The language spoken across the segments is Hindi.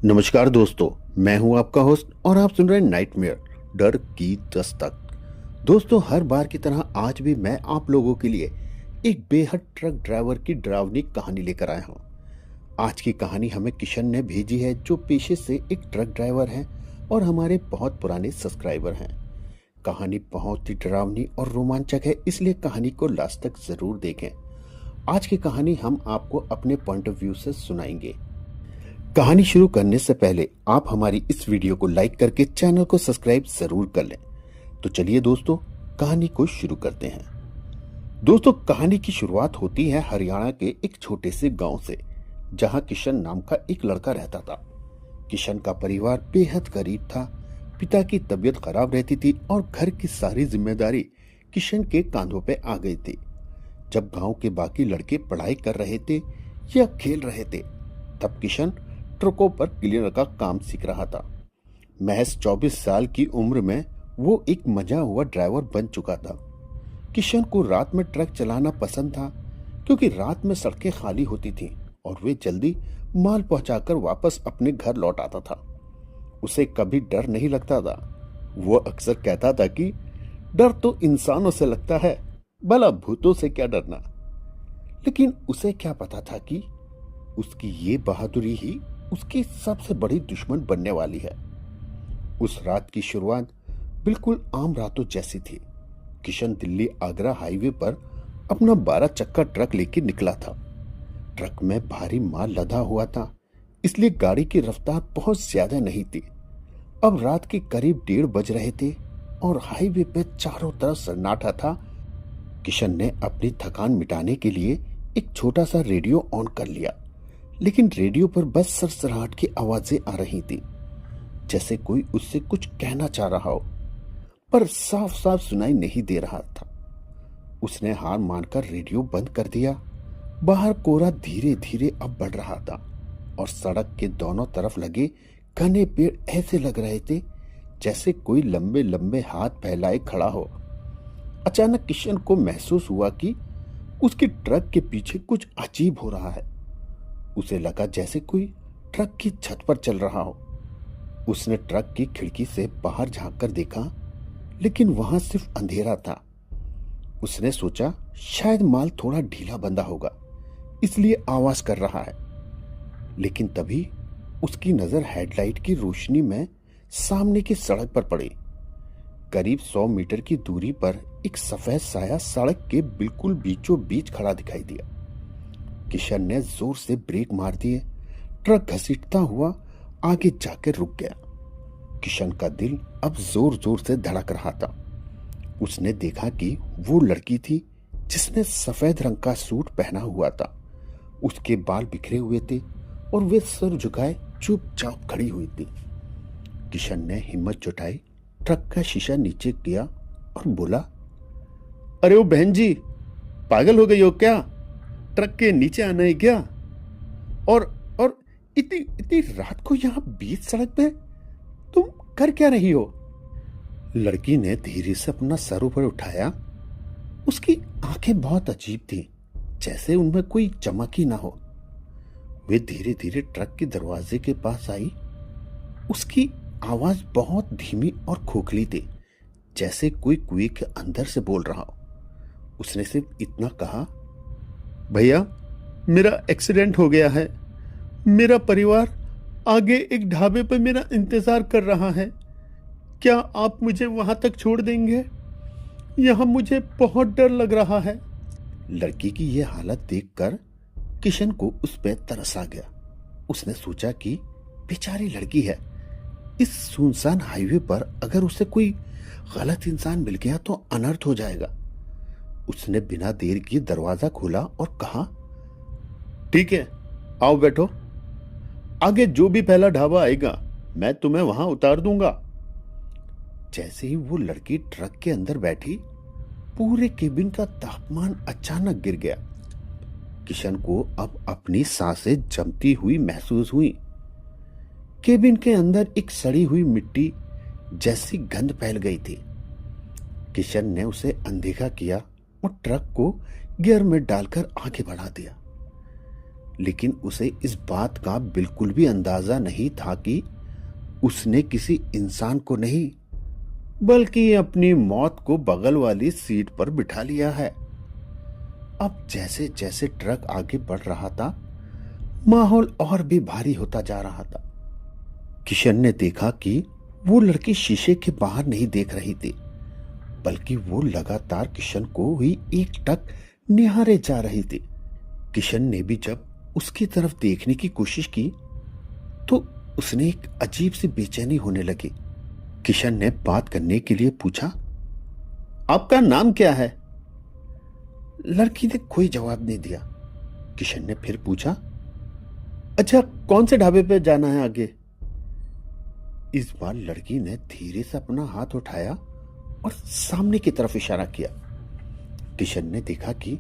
नमस्कार दोस्तों, मैं हूं आपका होस्ट और आप सुन रहे हैं नाइटमेयर डर की दस्तक। दोस्तों, हर बार की तरह आज भी मैं आप लोगों के लिए एक बेहद ट्रक ड्राइवर की डरावनी कहानी लेकर आया हूं। आज की कहानी हमें किशन ने भेजी है, जो पेशे से एक ट्रक ड्राइवर हैं और हमारे बहुत पुराने सब्सक्राइबर हैं। कहानी बहुत ही डरावनी और रोमांचक है, इसलिए कहानी को लास्ट तक जरूर देखें। आज की कहानी हम आपको अपने पॉइंट ऑफ व्यू से सुनाएंगे। कहानी शुरू करने से पहले आप हमारी इस वीडियो को लाइक करके चैनल को सब्सक्राइब जरूर कर लें। तो चलिए दोस्तों, कहानी को शुरू करते हैं। दोस्तों, कहानी की शुरुआत होती है हरियाणा के एक छोटे से गांव से, जहां किशन नाम का एक लड़का रहता था। किशन का परिवार बेहद गरीब था। पिता की तबीयत खराब रहती थी और घर की सारी जिम्मेदारी किशन के कांधों पे आ गई थी। जब गांव के बाकी लड़के पढ़ाई कर रहे थे या खेल रहे थे, तब किशन ट्रकों पर क्लीनर का काम सीख रहा था। महज 24 साल की उम्र में वो एक मजा हुआ ड्राइवर बन चुका था। किशन को रात में ट्रक चलाना पसंद था, क्योंकि रात में सड़कें खाली होती थीं और वे जल्दी माल पहुंचाकर वापस अपने घर लौट आता था। उसे कभी डर नहीं लगता था। वो अक्सर कहता था कि डर तो इंसानों से लगता है, भला भूतों से क्या डरना। लेकिन उसे क्या पता था कि उसकी ये बहादुरी ही उसकी सबसे बड़ी दुश्मन बनने वाली है। उस रात की शुरुआत बिल्कुल आम रातों जैसी थी। किशन दिल्ली आगरा हाईवे पर अपना 12 चक्का ट्रक लेकर निकला था। ट्रक में भारी माल लदा हुआ था, इसलिए गाड़ी की रफ्तार बहुत ज्यादा नहीं थी। अब रात के करीब 1:30 बज रहे थे और हाईवे पे चारों तरफ सन्नाटा था। किशन ने अपनी थकान मिटाने के लिए एक छोटा सा रेडियो ऑन कर लिया, लेकिन रेडियो पर बस सरसराहट की आवाजें आ रही थी, जैसे कोई उससे कुछ कहना चाह रहा हो, पर साफ साफ सुनाई नहीं दे रहा था। उसने हार मानकर रेडियो बंद कर दिया। बाहर कोहरा धीरे धीरे अब बढ़ रहा था और सड़क के दोनों तरफ लगे घने पेड़ ऐसे लग रहे थे जैसे कोई लंबे लंबे हाथ फैलाए खड़ा हो। अचानक किशन को महसूस हुआ कि उसके ट्रक के पीछे कुछ अजीब हो रहा है। उसे लगा जैसे कोई ट्रक की छत पर चल रहा हो। उसने ट्रक की खिड़की से बाहर झांककर देखा, लेकिन वहां सिर्फ अंधेरा था। उसने सोचा शायद माल थोड़ा ढीला बंधा होगा, इसलिए आवाज कर रहा है। लेकिन तभी उसकी नजर हेडलाइट की रोशनी में सामने की सड़क पर पड़ी। करीब 100 मीटर की दूरी पर एक सफेद साया सड़क के बिल्कुल बीचों बीच खड़ा दिखाई दिया। किशन ने जोर से ब्रेक मार दिए। ट्रक घसीटता हुआ आगे जाकर रुक गया। किशन का दिल अब जोर जोर से धड़क रहा था। उसने देखा कि वो लड़की थी जिसने सफेद रंग का सूट पहना हुआ था। उसके बाल बिखरे हुए थे और वे सर झुकाए चुपचाप खड़ी हुई थी। किशन ने हिम्मत जुटाई, ट्रक का शीशा नीचे किया और बोला, अरे ओ बहन जी, पागल हो गई हो क्या? ट्रक के नीचे आना है क्या? और इतनी इतनी रात को यहां बीच सड़क पे तुम कर क्या रही हो? लड़की ने धीरे से अपना सर ऊपर उठाया। उसकी आंखें बहुत अजीब थी, जैसे उनमें कोई चमक ही ना हो। वे धीरे धीरे ट्रक के दरवाजे के पास आई। उसकी आवाज बहुत धीमी और खोखली थी, जैसे कोई कुएं के अंदर से बोल रहा हो। उसने सिर्फ इतना कहा, भैया, मेरा एक्सीडेंट हो गया है। मेरा परिवार आगे एक ढाबे पर मेरा इंतजार कर रहा है। क्या आप मुझे वहां तक छोड़ देंगे? यहां मुझे बहुत डर लग रहा है। लड़की की यह हालत देखकर किशन को उस पर तरस आ गया। उसने सोचा कि बेचारी लड़की है, इस सुनसान हाईवे पर अगर उसे कोई गलत इंसान मिल गया तो अनर्थ हो जाएगा। उसने बिना देर किए दरवाजा खोला और कहा, ठीक है, आओ बैठो। आगे जो भी पहला ढाबा आएगा मैं तुम्हें वहां उतार दूंगा। जैसे ही वो लड़की ट्रक के अंदर बैठी, पूरे केबिन का तापमान अचानक गिर गया। किशन को अब अपनी सांसें जमती हुई महसूस हुई। केबिन के अंदर एक सड़ी हुई मिट्टी जैसी गंध फैल गई थी। किशन ने उसे अनदेखा किया और ट्रक को गियर में डालकर आगे बढ़ा दिया। लेकिन उसे इस बात का बिल्कुल भी अंदाजा नहीं था कि उसने किसी इंसान को नहीं बल्कि अपनी मौत को बगल वाली सीट पर बिठा लिया है। अब जैसे जैसे ट्रक आगे बढ़ रहा था, माहौल और भी भारी होता जा रहा था। किशन ने देखा कि वो लड़की शीशे के बाहर नहीं देख रही थी, बल्कि वो लगातार किशन को ही एकटक निहारे जा रही थी। किशन ने भी जब उसकी तरफ देखने की कोशिश की तो उसने एक अजीब सी बेचैनी होने लगी। किशन ने बात करने के लिए पूछा, आपका नाम क्या है? लड़की ने कोई जवाब नहीं दिया। किशन ने फिर पूछा, अच्छा कौन से ढाबे पे जाना है आगे? इस बार लड़की ने धीरे से अपना हाथ उठाया और सामने की तरफ इशारा किया। किशन ने देखा कि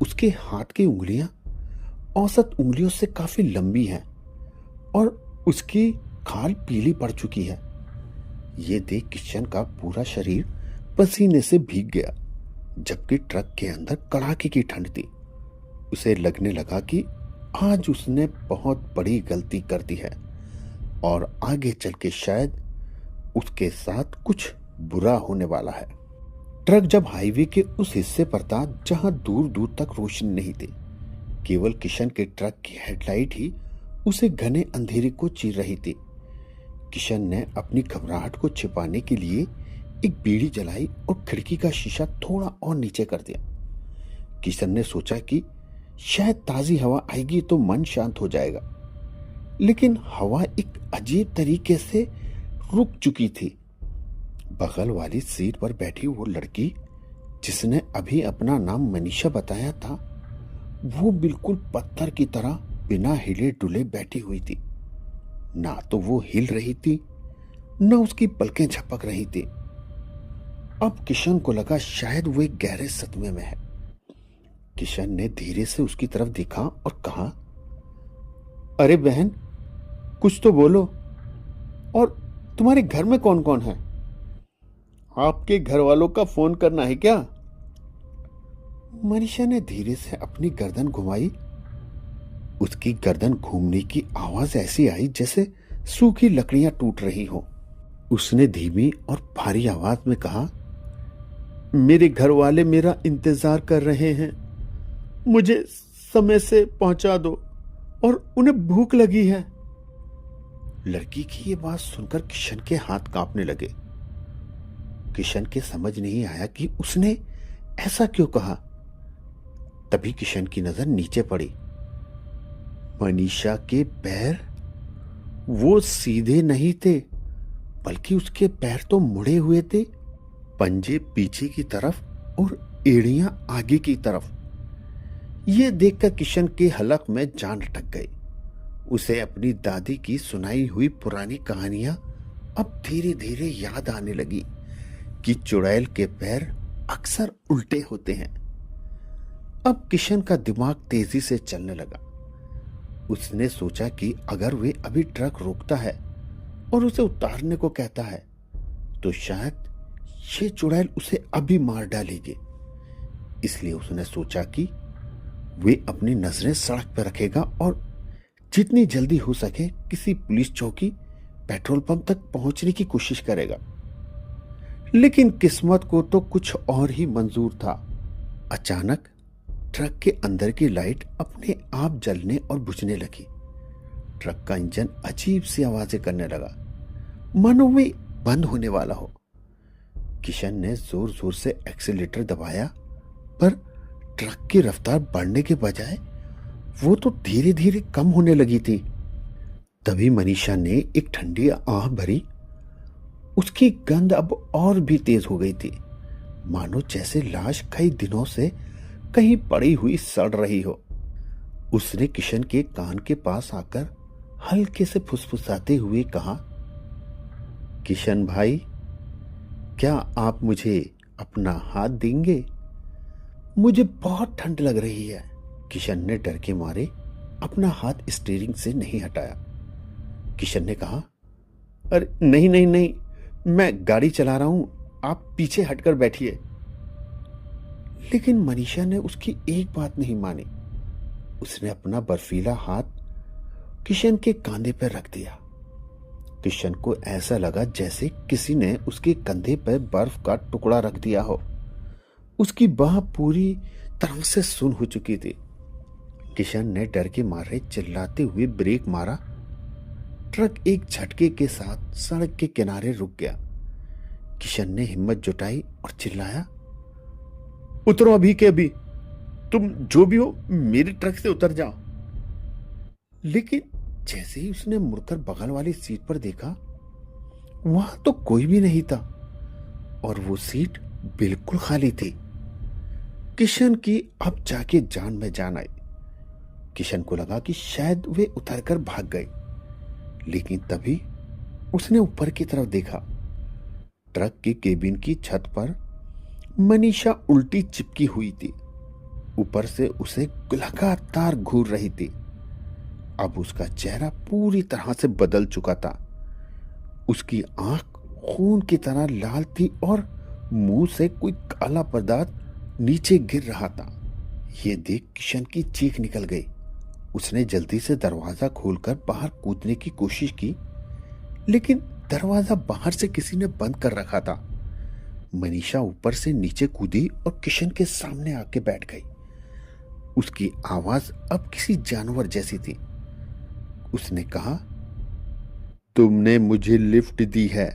उसके हाथ की उंगलियां औसत उंगलियों से काफी लंबी हैं और उसकी खाल पीली पड़ चुकी है। ये देख किशन का पूरा शरीर पसीने से भीग गया, जबकि ट्रक के अंदर कड़ाके की ठंड थी। उसे लगने लगा कि आज उसने बहुत बड़ी गलती कर दी है और आगे चल के शायद उसके साथ कुछ बुरा होने वाला है। ट्रक जब हाईवे के उस हिस्से पर था जहां दूर दूर तक रोशनी नहीं थी, केवल किशन के ट्रक की हेडलाइट ही उसे घने अंधेरे को चीर रही थी। किशन ने अपनी घबराहट को छिपाने के लिए एक बीड़ी जलाई और खिड़की का शीशा थोड़ा और नीचे कर दिया। किशन ने सोचा कि शायद ताजी हवा आएगी तो मन शांत हो जाएगा, लेकिन हवा एक अजीब तरीके से रुक चुकी थी। बगल वाली सीट पर बैठी वो लड़की जिसने अभी अपना नाम मनीषा बताया था, वो बिल्कुल पत्थर की तरह बिना हिले डुले बैठी हुई थी। ना तो वो हिल रही थी, न उसकी पलकें झपक रही थी। अब किशन को लगा शायद वो एक गहरे सदमे में है। किशन ने धीरे से उसकी तरफ देखा और कहा, अरे बहन कुछ तो बोलो, और तुम्हारे घर में कौन कौन है? आपके घर वालों का फोन करना है क्या? मनीषा ने धीरे से अपनी गर्दन घुमाई। उसकी गर्दन घूमने की आवाज ऐसी आई जैसे सूखी लकड़ियां टूट रही हो। उसने धीमी और भारी आवाज में कहा, मेरे घर वाले मेरा इंतजार कर रहे हैं, मुझे समय से पहुंचा दो और उन्हें भूख लगी है। लड़की की ये बात सुनकर किशन के हाथ कांपने लगे। किशन के समझ नहीं आया कि उसने ऐसा क्यों कहा। तभी किशन की नजर नीचे पड़ी। मनीषा के पैर वो सीधे नहीं थे, बल्कि उसके पैर तो मुड़े हुए थे, पंजे पीछे की तरफ और एड़ियां आगे की तरफ। यह देखकर किशन के हलक में जान अटक गई। उसे अपनी दादी की सुनाई हुई पुरानी कहानियां अब धीरे धीरे याद आने लगी कि चुड़ैल के पैर अक्सर उल्टे होते हैं। अब किशन का दिमाग तेजी से चलने लगा। उसने सोचा कि अगर वे अभी ट्रक रोकता है और उसे उतारने को कहता है तो शायद ये चुड़ैल उसे अभी मार डालेगी। इसलिए उसने सोचा कि वे अपनी नजरें सड़क पर रखेगा और जितनी जल्दी हो सके किसी पुलिस चौकी, पेट्रोल पंप तक पहुंचने की कोशिश करेगा। लेकिन किस्मत को तो कुछ और ही मंजूर था। अचानक ट्रक के अंदर की लाइट अपने आप जलने और बुझने लगी। ट्रक का इंजन अजीब सी आवाजें करने लगा, मानो वे बंद होने वाला हो। किशन ने जोर जोर से एक्सीलेटर दबाया, पर ट्रक की रफ्तार बढ़ने के बजाय वो तो धीरे धीरे कम होने लगी थी। तभी मनीषा ने एक ठंडी आह भरी। उसकी गंध अब और भी तेज हो गई थी, मानो जैसे लाश कई दिनों से कहीं पड़ी हुई सड़ रही हो। उसने किशन के कान के पास आकर हल्के से फुसफुसाते हुए कहा, किशन भाई, क्या आप मुझे अपना हाथ देंगे? मुझे बहुत ठंड लग रही है। किशन ने डर के मारे अपना हाथ स्टीयरिंग से नहीं हटाया। किशन ने कहा, अरे नहीं नहीं नहीं, मैं गाड़ी चला रहा हूं, आप पीछे हटकर बैठिए। लेकिन मनीषा ने उसकी एक बात नहीं मानी। उसने अपना बर्फीला हाथ किशन के कंधे पर रख दिया। किशन को ऐसा लगा जैसे किसी ने उसके कंधे पर बर्फ का टुकड़ा रख दिया हो। उसकी बाह पूरी तरह से सुन्न हो चुकी थी। किशन ने डर के मारे चिल्लाते हुए ब्रेक मारा। ट्रक एक झटके के साथ सड़क के किनारे रुक गया। किशन ने हिम्मत जुटाई और चिल्लाया, उतरो अभी के अभी, तुम जो भी हो मेरे ट्रक से उतर जाओ। लेकिन जैसे ही उसने मुड़कर बगल वाली सीट पर देखा, वहां तो कोई भी नहीं था और वो सीट बिल्कुल खाली थी। किशन की अब जाके जान में जान आई। किशन को लगा कि शायद वे उतरकर भाग गए, लेकिन तभी उसने ऊपर की तरफ देखा। ट्रक की केबिन की छत पर मनीषा उल्टी चिपकी हुई थी। ऊपर से उसे लगातार घूर रही थी। अब उसका चेहरा पूरी तरह से बदल चुका था। उसकी आंख खून की तरह लाल थी और मुंह से कोई काला पदार्थ नीचे गिर रहा था। यह देख किशन की चीख निकल गई। उसने जल्दी से दरवाजा खोलकर बाहर कूदने की कोशिश की, लेकिन दरवाजा बाहर से किसी ने बंद कर रखा था। मनीषा ऊपर से नीचे कूदी और किशन के सामने आके बैठ गई। उसकी आवाज अब किसी जानवर जैसी थी। उसने कहा, तुमने मुझे लिफ्ट दी है,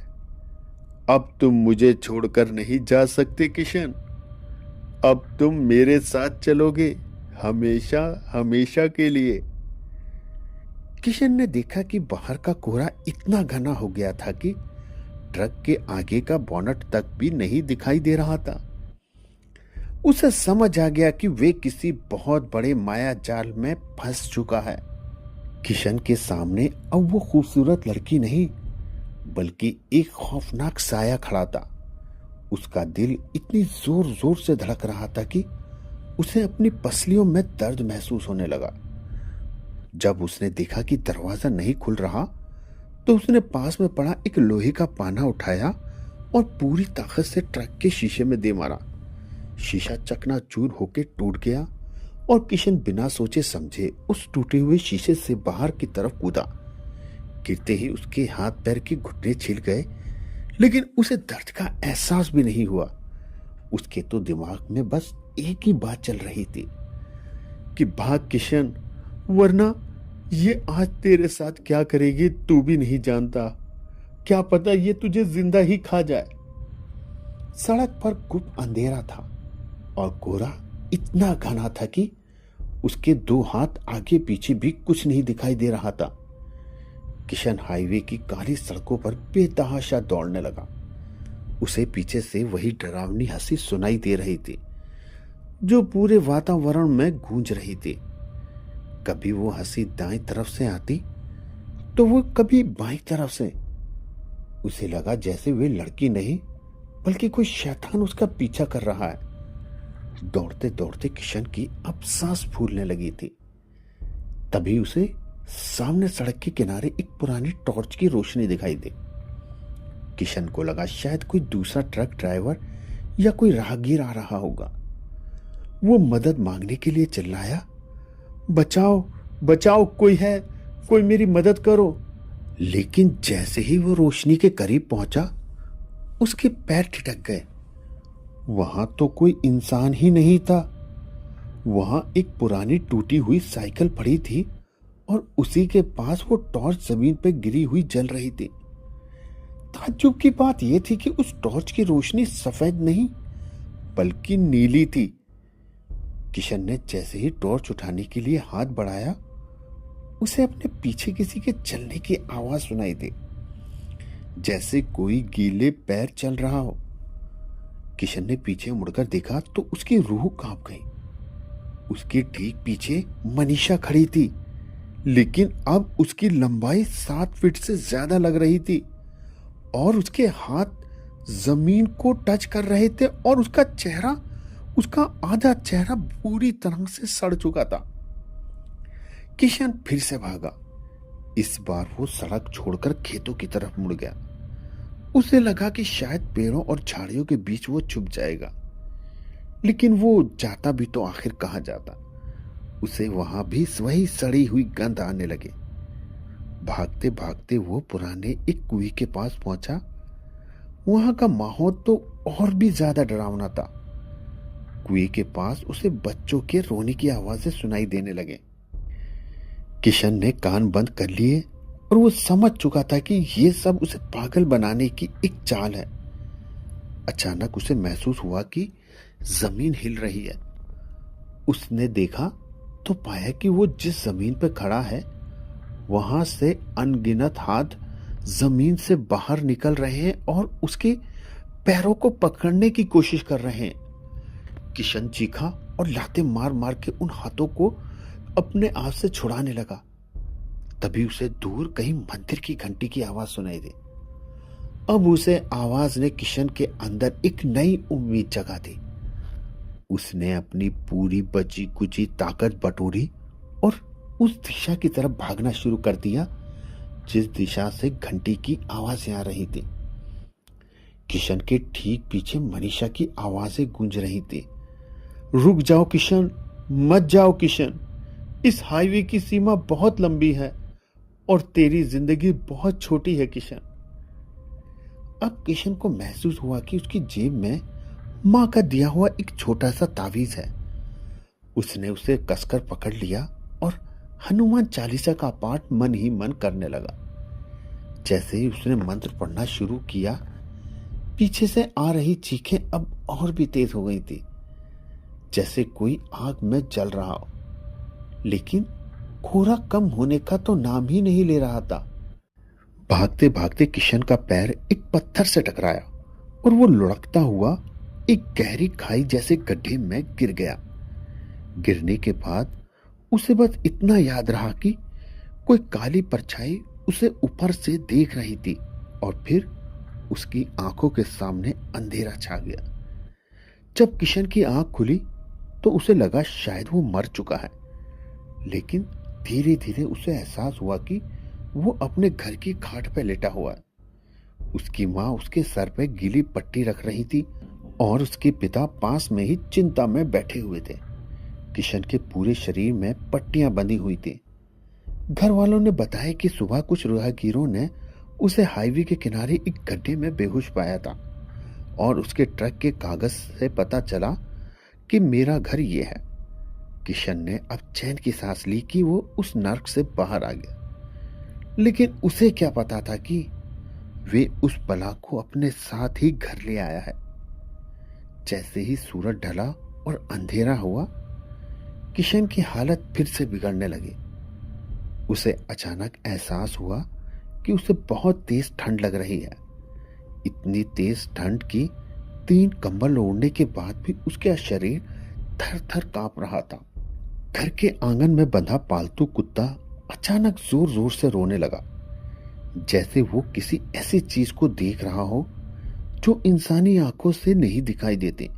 अब तुम मुझे छोड़कर नहीं जा सकते किशन। अब तुम मेरे साथ चलोगे, हमेशा हमेशा के लिए। किशन ने देखा कि बाहर का कोहरा इतना घना हो गया था कि ट्रक के आगे का बोनट तक भी नहीं दिखाई दे रहा था। उसे समझ आ गया कि वे किसी बहुत बड़े माया जाल में फंस चुका है। किशन के सामने अब वो खूबसूरत लड़की नहीं, बल्कि एक खौफनाक साया खड़ा था। उसका दिल इतनी जोर जोर से धड़क रहा था कि उसे अपनी पसलियों में दर्द महसूस होने लगा। जब उसने देखा कि दरवाजा नहीं खुल रहा, तो उसने पास में पड़ा एक लोहे का पाना उठाया और पूरी ताकत से ट्रक के शीशे में दे मारा। शीशा चकनाचूर होकर टूट गया और किशन बिना सोचे समझे उस टूटे हुए शीशे से बाहर की तरफ कूदा। गिरते ही उसके हाथ पैर के घुटने छिल गए, लेकिन उसे दर्द का एहसास भी नहीं हुआ। उसके तो दिमाग में बस एक ही बात चल रही थी कि भाग किशन, वरना ये आज तेरे साथ क्या करेगी तू भी नहीं जानता। क्या पता ये तुझे जिंदा ही खा जाए। सड़क पर गुप्त अंधेरा था और कोहरा इतना घना था कि उसके दो हाथ आगे पीछे भी कुछ नहीं दिखाई दे रहा था। किशन हाईवे की काली सड़कों पर बेतहाशा दौड़ने लगा। उसे पीछे से वही डरावनी हंसी सुनाई दे रही थी जो पूरे वातावरण में गूंज रही थी। कभी वो हंसी दाईं तरफ से आती तो वो कभी बाईं तरफ से। उसे लगा जैसे वे लड़की नहीं बल्कि कोई शैतान उसका पीछा कर रहा है। दौड़ते दौड़ते किशन की अब सांस फूलने लगी थी। तभी उसे सामने सड़क के किनारे एक पुरानी टॉर्च की रोशनी दिखाई दी। किशन को लगा शायद कोई दूसरा ट्रक ड्राइवर या कोई राहगीर आ रहा होगा। वो मदद मांगने के लिए चिल्लाया, बचाओ बचाओ, कोई है, कोई मेरी मदद करो। लेकिन जैसे ही वो रोशनी के करीब पहुंचा, उसके पैर ठिठक गए। वहां तो कोई इंसान ही नहीं था। वहां एक पुरानी टूटी हुई साइकिल पड़ी थी और उसी के पास वो टॉर्च जमीन पर गिरी हुई जल रही थी। ताज्जुब की बात यह थी कि उस टॉर्च की रोशनी सफेद नहीं बल्कि नीली थी। किशन ने जैसे ही टॉर्च उठाने के लिए हाथ बढ़ाया, उसे अपने पीछे किसी के चलने की आवाज सुनाई दी, जैसे कोई गीले पैर चल रहा हो। किशन ने पीछे मुड़कर देखा तो उसकी रूह कांप गई। उसके ठीक पीछे मनीषा खड़ी थी, लेकिन अब उसकी लंबाई 7 फीट से ज्यादा लग रही थी और उसके हाथ जमीन को टच कर रहे थे और उसका आधा चेहरा पूरी तरह से सड़ चुका था। किशन फिर से भागा। इस बार वो सड़क छोड़कर खेतों की तरफ मुड़ गया। उसे लगा कि शायद पेड़ों और झाड़ियों के बीच वो छुप जाएगा, लेकिन वो जाता भी तो आखिर कहां जाता। उसे वहां भी वही सड़ी हुई गंध आने लगे। भागते भागते वो पुराने एक कुएं के पास पहुंचा। वहां का माहौल तो और भी ज्यादा डरावना था। कुएं के पास उसे बच्चों के रोने की आवाजें सुनाई देने लगे। किशन ने कान बंद कर लिए और वो समझ चुका था कि ये सब उसे पागल बनाने की एक चाल है। अचानक उसे महसूस हुआ कि जमीन हिल रही है। उसने देखा तो पाया कि वो जिस जमीन पर खड़ा है वहां से अनगिनत हाथ जमीन से बाहर निकल रहे हैं और उसके पैरों को पकड़ने की कोशिश कर रहे हैं। किशन चीखा और लाते मार मार के उन हाथों को अपने आप से छुड़ाने लगा। तभी उसे दूर कहीं मंदिर की घंटी की आवाज सुनाई दी। अब उसे आवाज ने किशन के अंदर एक नई उम्मीद जगा दी। उसने अपनी पूरी बची कुची ताकत बटोरी और उस दिशा की तरफ भागना शुरू कर दिया जिस दिशा से घंटी की आवाजें आ रही थी। किशन के ठीक पीछे मनीषा की आवाजें गूंज रही थी। रुक जाओ किशन, मत जाओ किशन, इस हाईवे की सीमा बहुत लंबी है और तेरी जिंदगी बहुत छोटी है किशन। अब किशन को महसूस हुआ कि उसकी जेब में मां का दिया हुआ एक छोटा सा तावीज है। उसने उसे कसकर पकड़ लिया और हनुमान चालीसा का पाठ मन ही मन करने लगा। जैसे ही उसने मंत्र पढ़ना शुरू किया, पीछे से आ रही चीखें अब और भी तेज हो गई थी, जैसे कोई आग में जल रहा हो। लेकिन कोहरा कम होने का तो नाम ही नहीं ले रहा था। भागते भागते किशन का पैर एक पत्थर से टकराया और वो लुढ़कता हुआ एक गहरी खाई जैसे गड्ढे में गिर गया। गिरने के बाद उसे बस इतना याद रहा कि कोई काली परछाई उसे ऊपर से देख रही थी और फिर उसकी आंखों के सामने अंधेरा छा गया। जब किशन की आंख खुली तो उसे लगा शायद वो मर चुका है, लेकिन धीरे धीरे उसे एहसास हुआ कि वो अपने घर की खाट पर लेटा हुआ है। उसकी माँ उसके सर पे गीली पट्टी रख रही थी और उसके पिता पास में ही चिंता में बैठे हुए थे। किशन के पूरे शरीर में पट्टियां बंधी हुई थी। घर वालों ने बताया कि सुबह कुछ राहगीरों ने उसे हाईवे के किनारे एक गड्ढे में बेहोश पाया था और उसके ट्रक के कागज से पता चला कि मेरा घर ये है। किशन ने अब चैन की सांस ली कि वो उस नर्क से बाहर आ गया, लेकिन उसे क्या पता था कि वे उस बला को अपने साथ ही घर ले आया है। जैसे ही सूरज ढला और अंधेरा हुआ, किशन की हालत फिर से बिगड़ने लगी। उसे अचानक एहसास हुआ कि उसे बहुत तेज ठंड लग रही है। इतनी तेज ठंड की 3 कंबल ओढ़ने के बाद भी उसका शरीर थर थर कांप रहा था। घर के आंगन में बंधा पालतू कुत्ता अचानक जोर जोर से रोने लगा, जैसे वो किसी ऐसी चीज को देख रहा हो जो इंसानी आंखों से नहीं दिखाई देती।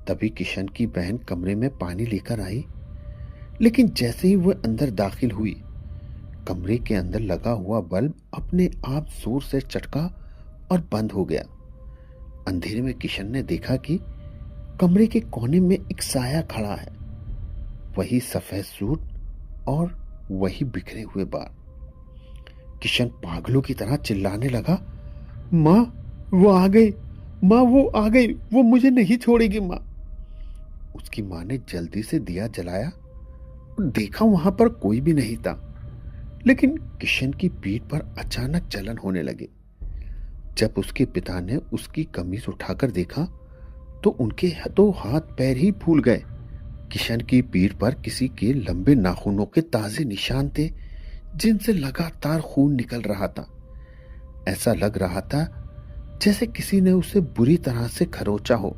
तभी किशन की बहन कमरे में पानी लेकर आई, लेकिन जैसे ही वह अंदर दाखिल हुई, कमरे के अंदर लगा हुआ बल्ब अपने आप जोर से चटका और बंद हो गया। अंधेरे में किशन ने देखा कि कमरे के कोने में एक साया खड़ा है, वही सफेद सूट और वही बिखरे हुए बाल। किशन पागलों की तरह चिल्लाने लगा, माँ वो आ गई, माँ वो आ गई, वो मुझे नहीं छोड़ेगी माँ। उसकी माँ ने जल्दी से दिया जलाया और देखा वहां पर कोई भी नहीं था, लेकिन किशन की पीठ पर अचानक जलन होने लगी। जब उसके पिता ने उसकी कमीज उठाकर देखा तो उनके तो हाथ पैर ही फूल गए। किशन की पीठ पर किसी के लंबे नाखूनों के ताजे निशान थे, जिनसे लगातार खून निकल रहा था। ऐसा लग रहा था जैसे किसी ने उसे बुरी तरह से खरोचा हो।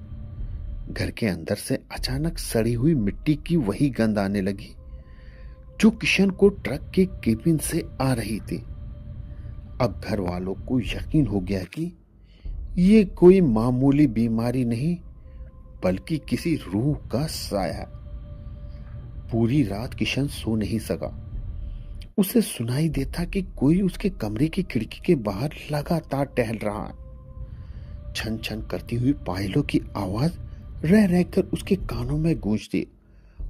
घर के अंदर से अचानक सड़ी हुई मिट्टी की वही गंध आने लगी जो किशन को ट्रक के केबिन से आ रही थी। अब घर वालों को यकीन हो गया कि ये कोई मामूली बीमारी नहीं, बल्कि किसी रूह का साया। पूरी रात किशन सो नहीं सका। उसे सुनाई देता कि कोई उसके कमरे की खिड़की के बाहर लगातार टहल रहा है। छन छन करती हुई पायलों की आवाज रह रहकर उसके कानों में गूंजती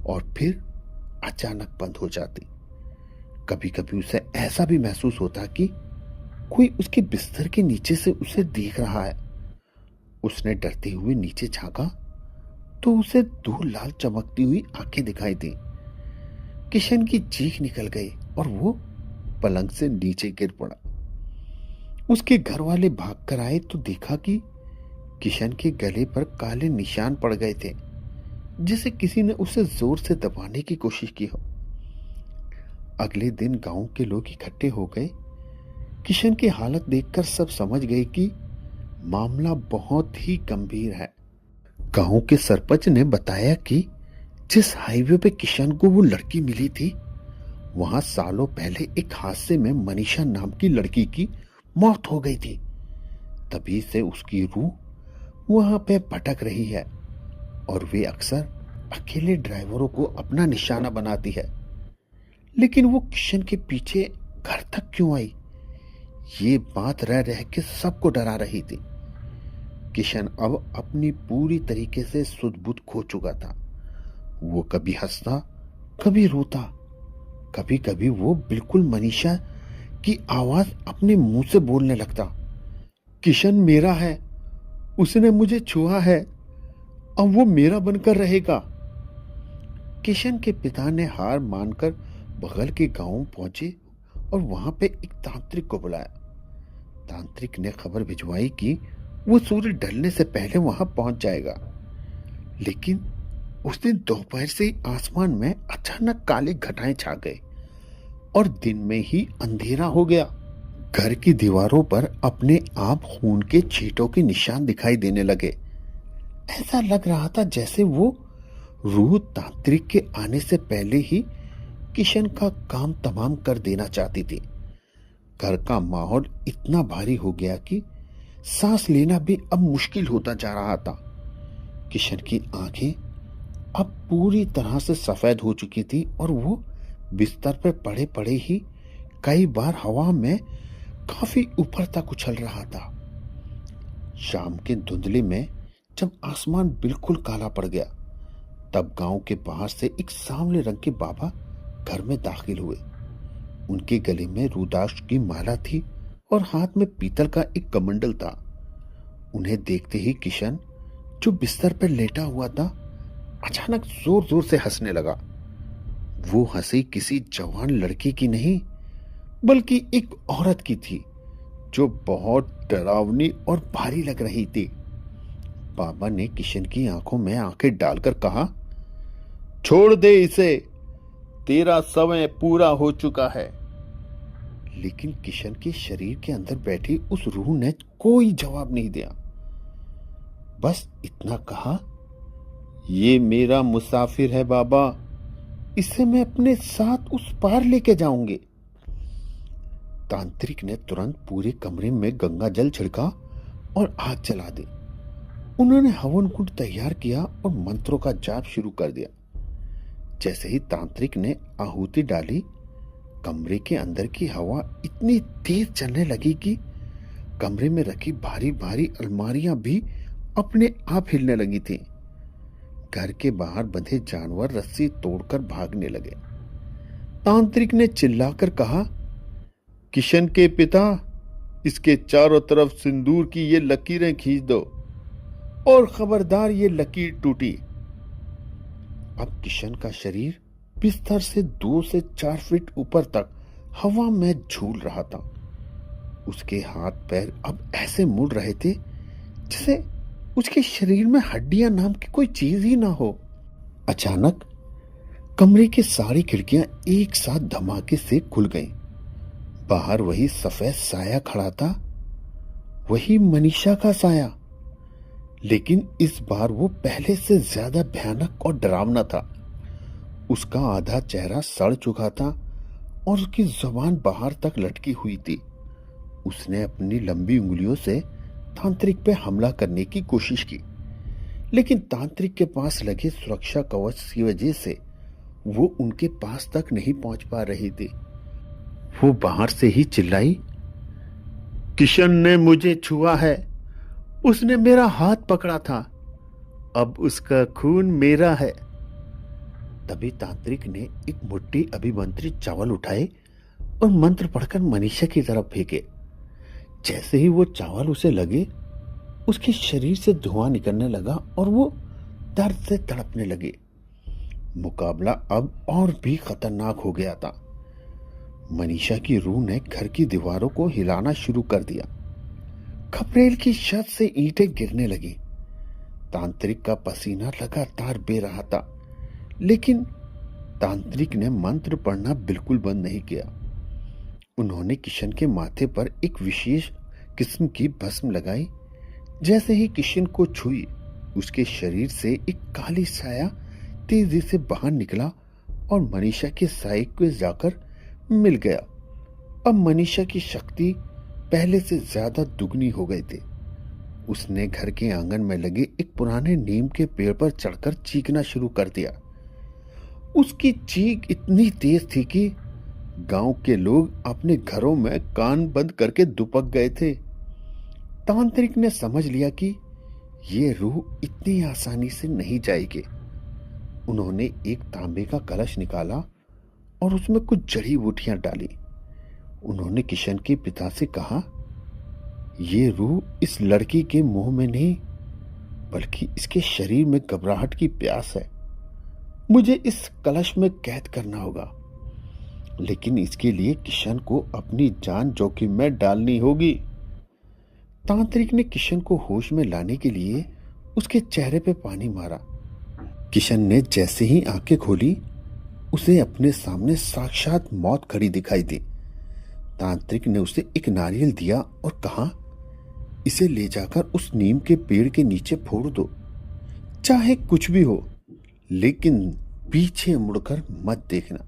और फिर अचानक बंद हो जाती। कभी कभी उसे ऐसा भी महसूस होता कि कोई उसके बिस्तर के नीचे से उसे देख रहा है। उसने डरते हुए नीचे झांका तो उसे दो लाल चमकती हुई आंखें दिखाई दी। किशन की चीख निकल गई और वो पलंग से नीचे गिर पड़ा। उसके घर वाले भागकर आए तो देखा कि किशन के गले पर काले निशान पड़ गए थे, जैसे किसी ने उसे जोर से दबाने की कोशिश की हो। अगले दिन गांव के लोग इकट्ठे हो गए। किशन की हालत देखकर सब समझ गए कि मामला बहुत ही गंभीर है। गांव के सरपंच ने बताया कि जिस हाईवे पे किशन को वो लड़की मिली थी, वहां सालों पहले एक हादसे में मनीषा नाम की लड़की की मौत हो गई थी। तभी से उसकी रूह वहां पे भटक रही है और वे अक्सर अकेले ड्राइवरों को अपना निशाना बनाती है। लेकिन वो किशन के पीछे घर तक क्यों आई, ये बात रह रह के सबको डरा रही थी। किशन अब अपनी पूरी तरीके से सुध बुध खो चुका था। वो कभी हंसता, कभी रोता, कभी कभी वो बिल्कुल मनीषा की आवाज अपने मुंह से बोलने लगता। किशन मेरा है, उसने मुझे छुआ है, अब वो मेरा बनकर रहेगा। किशन के पिता ने हार मानकर बगल के गांव पहुंचे और वहां पे एक तांत्रिक को बुलाया। तांत्रिक ने खबर भिजवाई कि वो सूर्य ढलने से पहले वहां पहुंच जाएगा। लेकिन उस दिन दोपहर से ही आसमान में अचानक काले घटाएं छा गए और दिन में ही अंधेरा हो गया। घर की दीवारों पर अपने आप खून के छींटों के निशान दिखाई देने लगे। ऐसा लग रहा था जैसे वो रूह तांत्रिक के आने से पहले ही किशन का काम तमाम कर देना चाहती थी। घर का माहौल इतना भारी हो गया कि सांस लेना भी अब मुश्किल होता जा रहा था। किशन की आंखें अब पूरी तरह से सफेद हो चुकी थी और वो बिस्तर पर पड़े पड़े ही कई बार हवा में काफी ऊपर तक उछल रहा था। शाम के धुंधले में जब आसमान बिल्कुल काला पड़ गया, तब गांव के बाहर से एक सांवले रंग के बाबा घर में दाखिल हुए। उनके गले में रुद्राक्ष की माला थी और हाथ में पीतल का एक कमंडल था। उन्हें देखते ही किशन, जो बिस्तर पर लेटा हुआ था, अचानक जोर जोर से हंसने लगा। वो हंसी किसी जवान लड़की की नहीं, बल्कि एक औरत की थी, जो बहुत डरावनी और भारी लग रही थी। बाबा ने किशन की आंखों में आंखें डालकर कहा, छोड़ दे इसे, तेरा समय पूरा हो चुका है। लेकिन किशन के शरीर के अंदर बैठी उस रूह ने कोई जवाब नहीं दिया। बस इतना कहा, ये मेरा मुसाफिर है बाबा, इसे मैं अपने साथ उस पार लेके जाऊंगी। तांत्रिक ने तुरंत पूरे कमरे में गंगा जल छिड़का और आग जला दी। उन्होंने हवन कुंड तैयार किया और मंत्रों का जाप शुरू कर दिया। जैसे ही तांत्रिक ने आहुति डाली, कमरे के अंदर की हवा इतनी तेज चलने लगी कि कमरे में रखी भारी भारी अलमारियां भी अपने आप हिलने लगी थी। घर के बाहर बंधे जानवर रस्सी तोड़कर भागने लगे। तांत्रिक ने चिल्लाकर कहा, किशन के पिता, इसके चारों तरफ सिंदूर की ये लकीरें खींच दो और खबरदार ये लकीर टूटी। अब किशन का शरीर बिस्तर से 2 से 4 फीट ऊपर तक हवा में झूल रहा था। उसके हाथ पैर अब ऐसे मुड़ रहे थे जैसे उसके शरीर में हड्डियां नाम की कोई चीज ही ना हो। अचानक कमरे की सारी खिड़कियां एक साथ धमाके से खुल गईं। बाहर वही सफेद साया खड़ा था, वही मनीषा का साया, लेकिन इस बार वो पहले से ज्यादा भयानक और डरावना था। उसका आधा चेहरा सड़ चुका था और उसकी जुबान बाहर तक लटकी हुई थी। उसने अपनी लंबी उंगलियों से तांत्रिक पे हमला करने की कोशिश की, लेकिन तांत्रिक के पास लगे सुरक्षा कवच की वजह से वो उनके पास तक नहीं पहुंच पा रही थी। वो बाहर से ही चिल्लाई, किशन ने मुझे छुआ है, उसने मेरा हाथ पकड़ा था, अब उसका खून मेरा है। तभी तांत्रिक ने एक मुट्ठी अभिमंत्रित चावल उठाए और मंत्र पढ़कर मनीषा की तरफ फेंके। जैसे ही वो चावल उसे लगे, उसके शरीर से धुआं निकलने लगा और वो दर्द से तड़पने लगे। मुकाबला अब और भी खतरनाक हो गया था। मनीषा की रूह ने घर की दीवारों को हिलाना शुरू कर दिया। खपरेल की छत से ईंटें गिरने लगी। तांत्रिक का पसीना लगातार बह रहा था, लेकिन तांत्रिक ने मंत्र पढ़ना बिल्कुल बंद नहीं किया। उन्होंने किशन के माथे पर एक विशेष किस्म की भस्म लगाई। जैसे ही किशन को छुई, उसके शरीर से एक काली साया तेजी से बाहर निकला और मनीषा के साए को जाकर मिल गया। अब मनीषा की शक्ति पहले से ज्यादा दुगनी हो गई थी। उसने घर के आंगन में लगे एक पुराने नीम के पेड़ पर चढ़कर चीखना शुरू कर दिया। उसकी चीख इतनी तेज थी कि गांव के लोग अपने घरों में कान बंद करके दुपक गए थे। तांत्रिक ने समझ लिया कि ये रूह इतनी आसानी से नहीं जाएगी। उन्होंने एक तांबे का कलश निकाला और उसमें कुछ जड़ी बूटियां डाली। उन्होंने किशन के पिता से कहा, ये रूह इस लड़की के मुंह में नहीं, बल्कि इसके शरीर में घबराहट की प्यास है। मुझे इस कलश में कैद करना होगा, लेकिन इसके लिए किशन को अपनी जान जोखिम में डालनी होगी। तांत्रिक ने किशन को होश में लाने के लिए उसके चेहरे पे पानी मारा। किशन ने जैसे ही आंखें खोली, उसे अपने सामने साक्षात मौत खड़ी दिखाई दी। तांत्रिक ने उसे एक नारियल दिया और कहा, इसे ले जाकर उस नीम के पेड़ के नीचे फोड़ दो। चाहे कुछ भी हो, लेकिन पीछे मुड़कर मत देखना।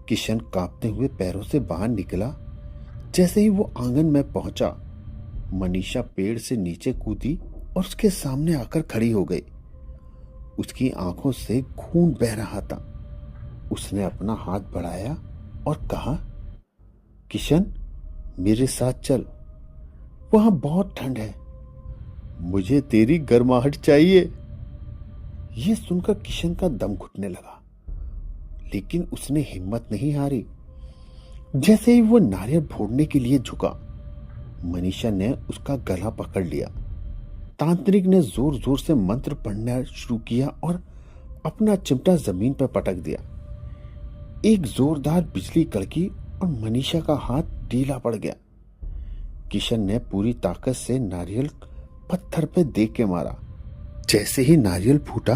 किशन कांपते हुए पैरों से बाहर निकला। जैसे ही वो आंगन में पहुंचा, मनीषा पेड़ से नीचे कूदी और उसके सामने आकर खड़ी हो गई। उसकी आंखों से खून बह रहा था। उसने अपना हाथ बढ़ाया और कहा, किशन, मेरे साथ चल, वहां बहुत ठंड है, मुझे तेरी गर्माहट चाहिए। यह सुनकर किशन का दम घुटने लगा, लेकिन उसने हिम्मत नहीं हारी। जैसे ही वो नारियल फोड़ने के लिए झुका, मनीषा ने उसका गला पकड़ लिया। तांत्रिक ने जोर जोर से मंत्र पढ़ना शुरू किया और अपना चिमटा जमीन पर पटक दिया। एक जोरदार बिजली कड़की और मनीषा का हाथ ढीला पड़ गया। किशन ने पूरी ताकत से नारियल पत्थर पे दे के मारा। जैसे ही नारियल फूटा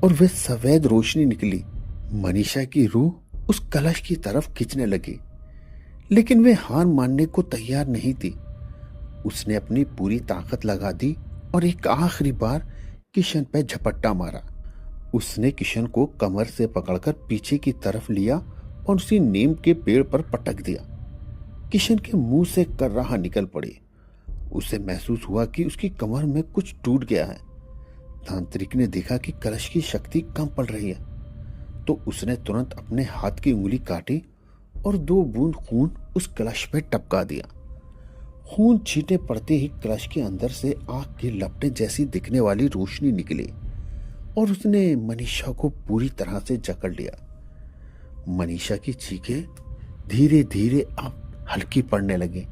और वह सफेद रोशनी निकली, मनीषा की रूह उस कलश की तरफ खींचने लगी, लेकिन वे हार मानने को तैयार नहीं थी। उसने अपनी पूरी ताकत लगा दी और एक आखिरी बार किशन पे झपट्टा मारा। उसने किशन को कमर से पकड़कर पीछे की तरफ लिया और उसी नीम के पेड़ पर पटक दिया। किशन के मुंह से कर्राह निकल पड़ी। उसे महसूस हुआ कि उसकी कमर में कुछ टूट गया है। तांत्रिक ने देखा कि कलश की शक्ति कम पड़ रही है, तो उसने तुरंत अपने हाथ की उंगली काटी और 2 बूंद खून उस कलश पे टपका दिया। खून छींटे पड़ते ही कलश के अंदर से आग की लपटें जैसी दिखने वाली रोशनी निकली और उसने मनीषा को पूरी तरह से जकड़ लिया। मनीषा की चीखें धीरे धीरे अब हल्की पड़ने लगी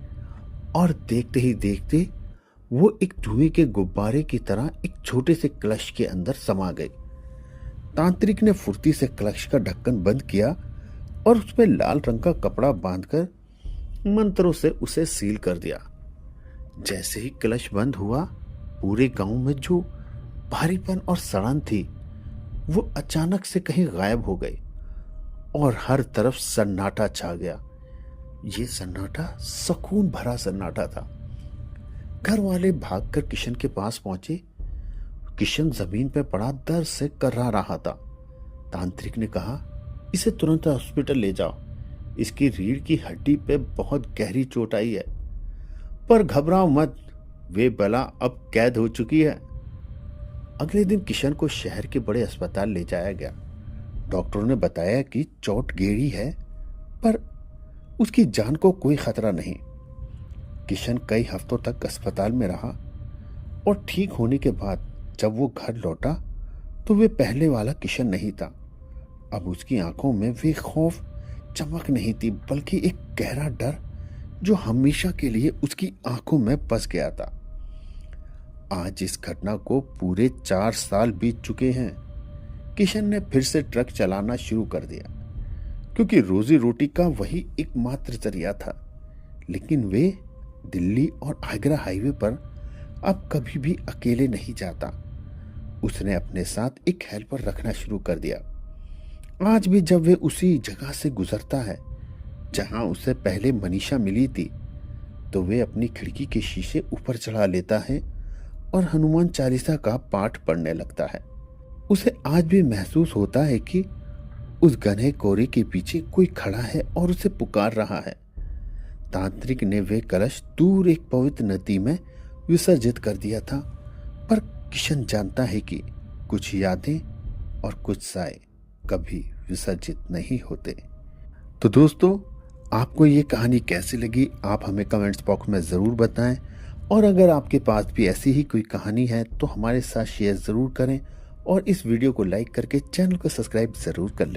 और देखते ही देखते वो एक धुएं के गुब्बारे की तरह एक छोटे से कलश के अंदर समा गई। तांत्रिक ने फुर्ती से कलश का ढक्कन बंद किया और उसमें लाल रंग का कपड़ा बांधकर मंत्रों से उसे सील कर दिया। जैसे ही कलश बंद हुआ, पूरे गांव में जो भारीपन और सड़न थी वो अचानक से कहीं गायब हो गई और हर तरफ सन्नाटा छा गया। ये सन्नाटा सुकून भरा सन्नाटा था। घर वाले भागकर किशन के पास पहुंचे। किशन जमीन पर पड़ा दर्द से कर्रा रहा था। तांत्रिक ने कहा, इसे तुरंत हॉस्पिटल ले जाओ, इसकी रीढ़ की हड्डी पे बहुत गहरी चोट आई है। पर घबराओ मत, वे बला अब कैद हो चुकी है। अगले दिन किशन को शहर के बड़े अस्पताल ले जाया गया। डॉक्टरों ने बताया कि चोट गहरी है, पर उसकी जान को कोई खतरा नहीं। किशन कई हफ्तों तक अस्पताल में रहा और ठीक होने के बाद जब वो घर लौटा तो वे पहले वाला किशन नहीं था। अब उसकी आंखों में वे खौफ चमक नहीं थी, बल्कि एक गहरा डर जो हमेशा के लिए उसकी आंखों में बस गया था। आज इस घटना को पूरे 4 साल बीत चुके हैं। किशन ने फिर से ट्रक चलाना शुरू कर दिया, क्योंकि रोजी रोटी का वही एकमात्र जरिया था। लेकिन वे दिल्ली और आगरा हाईवे पर अब कभी भी अकेले नहीं जाता। उसने अपने साथ एक हेल्पर रखना शुरू कर दिया। आज भी जब वे उसी जगह से गुजरता है जहां उसे पहले मनीषा मिली थी, तो वे अपनी खिड़की के शीशे ऊपर चढ़ा लेता है और हनुमान चालीसा का पाठ पढ़ने लगता है। उसे आज भी महसूस होता है कि उस घने कोहरे के पीछे कोई खड़ा है और उसे पुकार रहा है। तांत्रिक ने वे कलश दूर एक पवित्र नदी में विसर्जित कर दिया था, पर किशन जानता है कि कुछ यादें और कुछ साए कभी विसर्जित नहीं होते। तो दोस्तों, आपको ये कहानी कैसी लगी आप हमें कमेंट्स बॉक्स में ज़रूर बताएं, और अगर आपके पास भी ऐसी ही कोई कहानी है तो हमारे साथ शेयर ज़रूर करें, और इस वीडियो को लाइक करके चैनल को सब्सक्राइब ज़रूर कर लें।